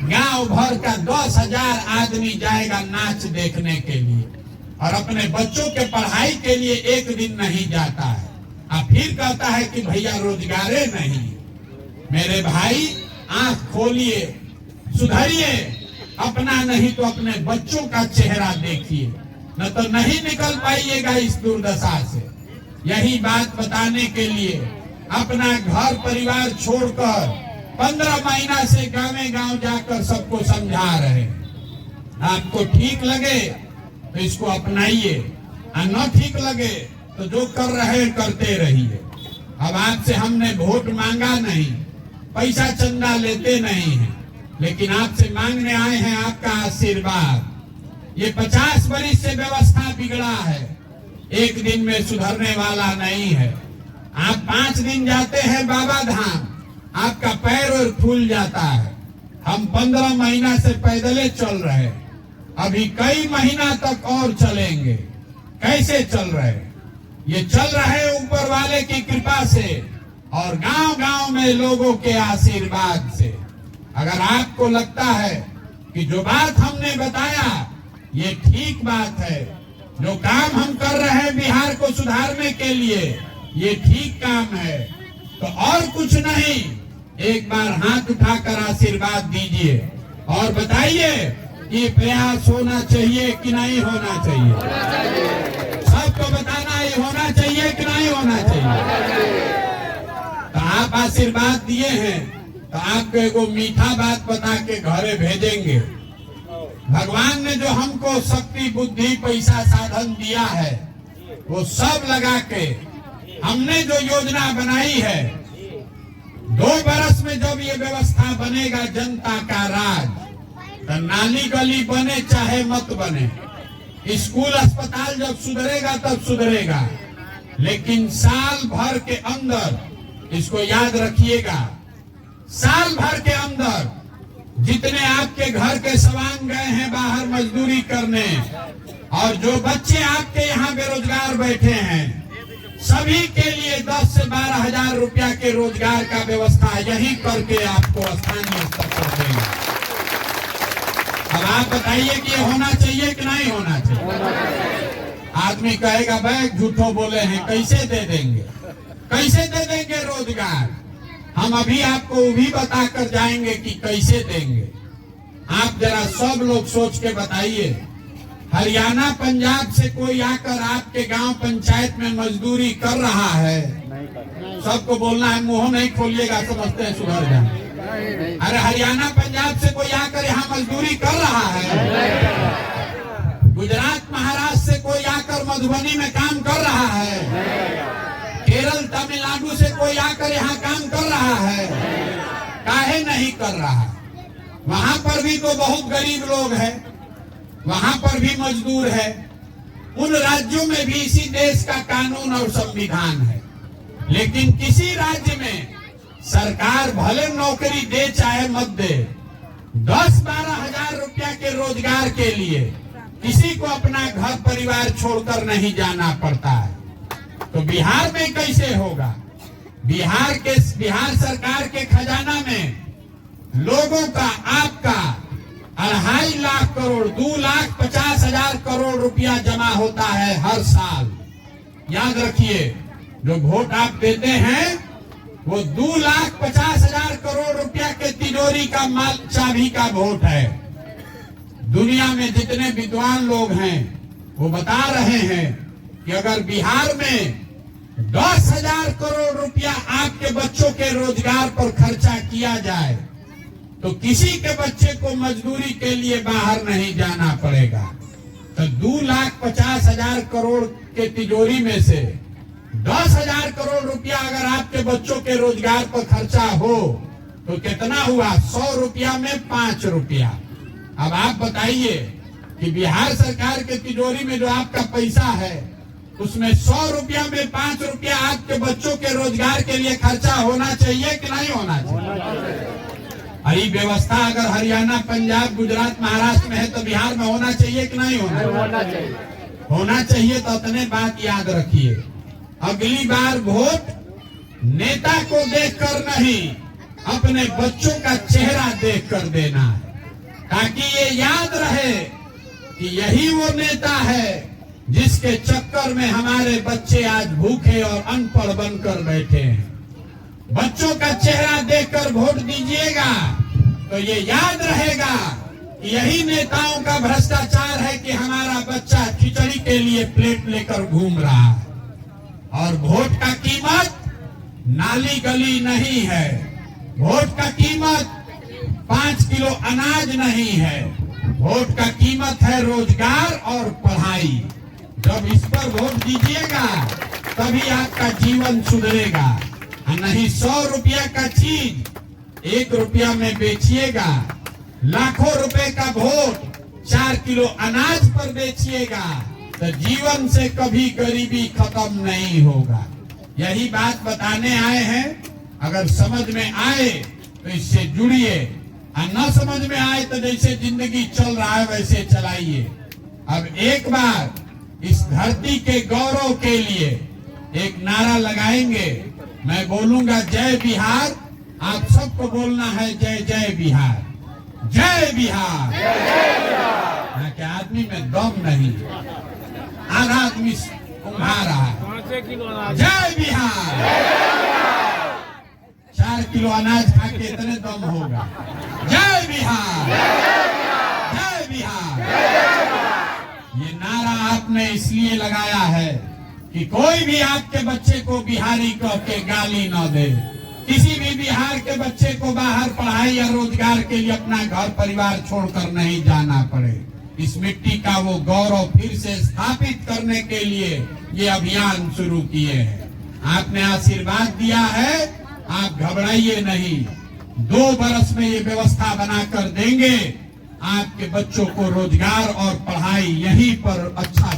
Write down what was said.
गांव भर का 10,000 आदमी जाएगा नाच देखने के लिए और अपने बच्चों के पढ़ाई के लिए एक दिन नहीं जाता है। अब फिर कहता है कि भैया रोजगारे नहीं। मेरे भाई आंख खोलिए, सुधरिए, अपना नहीं तो अपने बच्चों का चेहरा देखिए, न तो नहीं निकल पाइएगा इस दुर्दशा से। यही बात बताने के लिए अपना घर परिवार छोड़कर 15 महीना से गांव जाकर सबको समझा रहे। आपको ठीक लगे तो इसको अपनाइए और न ठीक लगे तो जो कर रहे करते रहिए। अब आपसे हमने वोट मांगा नहीं, पैसा चंदा लेते नहीं है, लेकिन आपसे मांगने आए हैं आपका आशीर्वाद। ये 50 वर्ष से व्यवस्था बिगड़ा है, एक दिन में सुधरने वाला नहीं है। आप 5 दिन जाते हैं बाबा धाम, आपका पैर और फूल जाता है। हम 15 महीना से पैदले चल रहे, अभी कई महीना तक और चलेंगे। कैसे चल रहे? ये चल रहे ऊपर वाले की कृपा से और गांव में लोगों के आशीर्वाद से। अगर आपको लगता है कि जो बात हमने बताया ये ठीक बात है, जो काम हम कर रहे हैं बिहार को सुधारने के लिए ये ठीक काम है, तो और कुछ नहीं, एक बार हाथ उठाकर आशीर्वाद दीजिए और बताइए कि प्रयास होना चाहिए कि नहीं होना चाहिए। सबको बताना ये होना चाहिए कि नहीं होना चाहिए। तो आप आशीर्वाद दिए हैं तो आपको एगो मीठा बात बता के घरे भेजेंगे। भगवान ने जो हमको शक्ति बुद्धि पैसा साधन दिया है वो सब लगा के हमने जो योजना बनाई है, 2 बरस में जब ये व्यवस्था बनेगा जनता का राज, तो नाली गली बने चाहे मत बने, स्कूल अस्पताल जब सुधरेगा तब सुधरेगा, लेकिन साल भर के अंदर इसको याद रखिएगा, साल भर के अंदर जितने आपके घर के सवांग गए हैं बाहर मजदूरी करने और जो बच्चे आपके यहाँ बेरोजगार बैठे हैं, सभी के लिए 10 से 12 हजार रुपया के रोजगार का व्यवस्था यही करके आपको स्थानीय स्तर पर देंगे। अब आप बताइए कि ये होना चाहिए कि नहीं होना चाहिए। आदमी कहेगा भाई झूठो बोले हैं, कैसे दे देंगे, कैसे दे देंगे रोजगार। हम अभी आपको वो भी बताकर जाएंगे कि कैसे देंगे। आप जरा सब लोग सोच के बताइए, हरियाणा पंजाब से कोई आकर आपके गांव पंचायत में मजदूरी कर रहा है? सबको बोलना है, मुंह नहीं खोलिएगा, समझते हैं सुधर जाए। अरे हरियाणा पंजाब से कोई आकर यहाँ मजदूरी कर रहा है? गुजरात महाराष्ट्र से कोई आकर मधुबनी में काम कर रहा है? केरल तमिलनाडु से कोई आकर यहाँ काम कर रहा है? काहे नहीं कर रहा? वहां पर भी तो बहुत गरीब लोग हैं, वहां पर भी मजदूर है। उन राज्यों में भी इसी देश का कानून और संविधान है, लेकिन किसी राज्य में सरकार भले नौकरी दे चाहे मत दे, 10-12 हजार रुपया के रोजगार के लिए किसी को अपना घर परिवार छोड़कर नहीं जाना पड़ता है। तो बिहार में कैसे होगा? बिहार सरकार के खजाना में लोगों का, आपका 2.5 लाख करोड़, 2,50,000 करोड़ रुपया जमा होता है हर साल। याद रखिए, जो वोट आप देते हैं वो 2,50,000 करोड़ रुपया के तिजोरी का माल चाबी का वोट है। दुनिया में जितने विद्वान लोग हैं वो बता रहे हैं कि अगर बिहार में 10,000 करोड़ रुपया आपके बच्चों के रोजगार पर खर्चा किया जाए तो किसी के बच्चे को मजदूरी के लिए बाहर नहीं जाना पड़ेगा। तो 2,50,000 करोड़ के तिजोरी में से 10,000 करोड़ रुपया अगर आपके बच्चों के रोजगार पर खर्चा हो तो कितना हुआ? 100 रुपया में 5 रुपया। अब आप बताइए कि बिहार सरकार के तिजोरी में जो आपका पैसा है उसमें 100 रुपया में 5 रुपया आपके बच्चों के रोजगार के लिए खर्चा होना चाहिए कि नहीं होना चाहिए? यही व्यवस्था अगर हरियाणा, पंजाब, गुजरात, महाराष्ट्र में है तो बिहार में होना चाहिए कि नहीं होना चाहिए? होना चाहिए। तो इतने बात याद रखिए, अगली बार वोट नेता को देखकर नहीं, अपने बच्चों का चेहरा देखकर देना है। ताकि ये याद रहे कि यही वो नेता है जिसके चक्कर में हमारे बच्चे आज भूखे और अनपढ़ बनकर बैठे हैं। बच्चों का चेहरा देखकर वोट दीजिएगा तो ये याद रहेगा कि यही नेताओं का भ्रष्टाचार है कि हमारा बच्चा खिचड़ी के लिए प्लेट लेकर घूम रहा है। और वोट का कीमत नाली गली नहीं है, वोट का कीमत 5 किलो अनाज नहीं है, वोट का कीमत है रोजगार और पढ़ाई। जब इस पर वोट दीजिएगा तभी आपका जीवन सुधरेगा, नहीं 100 रुपया का चीज 1 रुपया में बेचिएगा, लाखों रुपए का वोट 4 किलो अनाज पर बेचिएगा तो जीवन से कभी गरीबी खत्म नहीं होगा। यही बात बताने आए हैं। अगर समझ में आए तो इससे जुड़िए, और न समझ में आए तो जैसे जिंदगी चल रहा है वैसे चलाइए। अब एक बार इस धरती के गौरव के लिए एक नारा लगाएंगे। मैं बोलूंगा जय बिहार, आप सबको बोलना है जय जय बिहार, जय बिहार। यहाँ के आदमी में दम नहीं, आधा आदमी उंघा रहा है। जय बिहार। 4 किलो अनाज खा के इतने दम होगा। जय बिहार, जय बिहार। ये नारा आपने इसलिए लगाया है कि कोई भी आपके बच्चे को बिहारी कह के गाली न दे, किसी भी बिहार के बच्चे को बाहर पढ़ाई या रोजगार के लिए अपना घर परिवार छोड़कर नहीं जाना पड़े। इस मिट्टी का वो गौरव फिर से स्थापित करने के लिए ये अभियान शुरू किए हैं। आपने आशीर्वाद दिया है, आप घबराइए नहीं। 2 बरस में ये व्यवस्था बनाकर देंगे, आपके बच्चों को रोजगार और पढ़ाई यहीं पर अच्छा